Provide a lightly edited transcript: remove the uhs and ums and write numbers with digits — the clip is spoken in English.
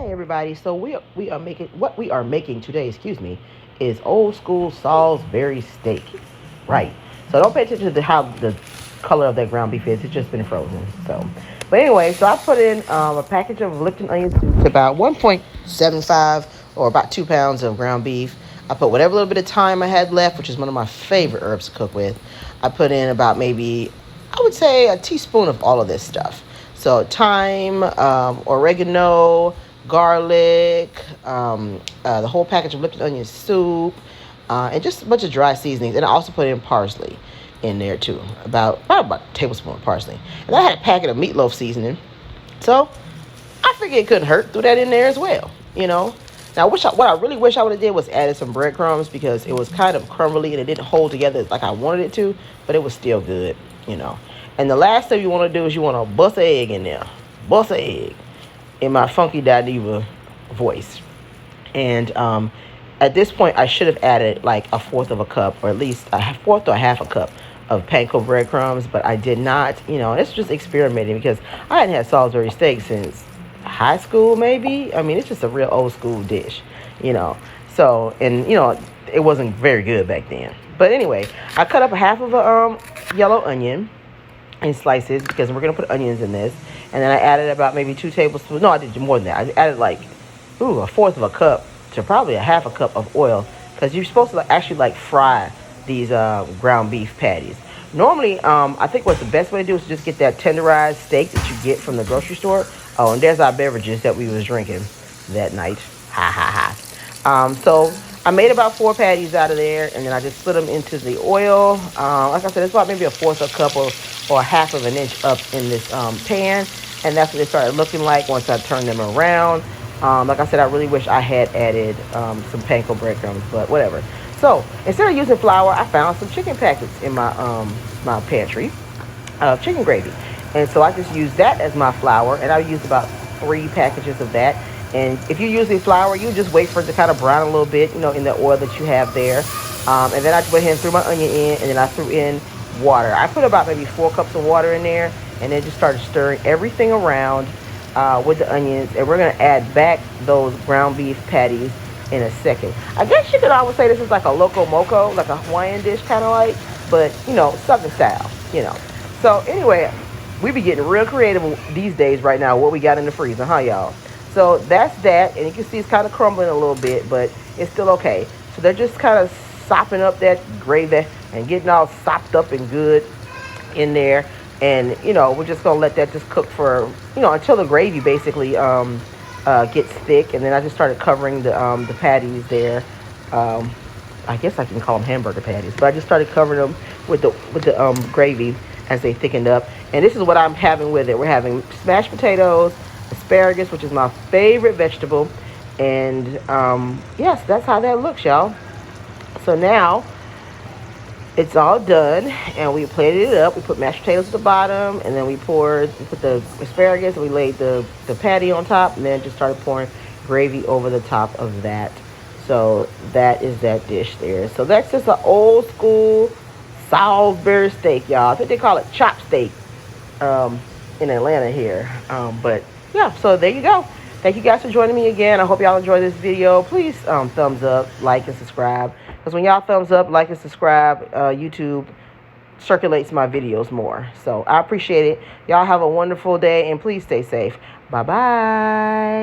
Hey everybody, so we are making today, is old school Salisbury steak. Right. So don't pay attention to how the color of that ground beef is. It's just been frozen. But anyway, so I put in a package of Lipton onion soup, about 1.75 or about 2 pounds of ground beef. I put whatever little bit of thyme I had left, which is one of my favorite herbs to cook with. I put in about maybe, I would say, a teaspoon of all of this stuff. So thyme, oregano, garlic, the whole package of Lipton onion soup, and just a bunch of dry seasonings. And I also put in parsley in there too, about a tablespoon of parsley. And I had a packet of meatloaf seasoning, so I figured it couldn't hurt. Threw that in there as well. Now, what I really wish I would have did was added some breadcrumbs because it was kind of crumbly and it didn't hold together like I wanted it to, but it was still good. And the last thing you want to do is you want to bust an egg in there. Bust an egg in my funky Diva voice. And at this point, I should have added like a fourth of a cup, or at least a fourth or a half a cup of panko breadcrumbs, but I did not. It's just experimenting because I hadn't had Salisbury steak since high school, maybe. I mean, it's just a real old school dish. So, and it wasn't very good back then. But anyway, I cut up a half of a yellow onion in slices because we're gonna put onions in this. And then I added about maybe 2 tablespoons. No, I did more than that. I added like, a fourth of a cup to probably a half a cup of oil because you're supposed to actually fry these ground beef patties. Normally, I think what's the best way to do is just get that tenderized steak that you get from the grocery store. Oh, and there's our beverages that we was drinking that night. Ha ha ha. So I made about 4 patties out of there, and then I just split them into the oil. Like I said, it's about maybe a fourth of a cup or a half of an inch up in this pan, and that's what they started looking like once I turned them around. Like I said, I really wish I had added some panko breadcrumbs, but whatever. So instead of using flour, I found some chicken packets in my my pantry of chicken gravy, and so I just used that as my flour, and I used about 3 packages of that. And if you're using flour, you just wait for it to kind of brown a little bit, in the oil that you have there. And then I went ahead and threw my onion in, and then I threw in water. I put about maybe 4 cups of water in there, and then just started stirring everything around with the onions. And we're going to add back those ground beef patties in a second. I guess you could always say this is like a Loco Moco, like a Hawaiian dish kind of like, but, Southern style. So anyway, we be getting real creative these days right now, what we got in the freezer, huh, y'all? So that's that, and you can see it's kind of crumbling a little bit, but it's still okay. So they're just kind of sopping up that gravy and getting all sopped up and good in there. And, we're just going to let that just cook for, until the gravy basically gets thick. And then I just started covering the patties there. I guess I can call them hamburger patties, but I just started covering them with the gravy as they thickened up. And this is what I'm having with it. We're having mashed potatoes, asparagus, which is my favorite vegetable, and yes, that's how that looks, y'all. So now it's all done, and we plated it up. We put mashed potatoes at the bottom, and then we put the asparagus, and we laid the patty on top, and then just started pouring gravy over the top of that. So that is that dish there. So that's just an old school Salisbury steak, y'all. I think they call it chop steak in Atlanta here, but yeah, so there you go. Thank you guys for joining me again. I hope y'all enjoyed this video. Please thumbs up, like, and subscribe. Because when y'all thumbs up, like, and subscribe, YouTube circulates my videos more. So I appreciate it. Y'all have a wonderful day, and please stay safe. Bye-bye.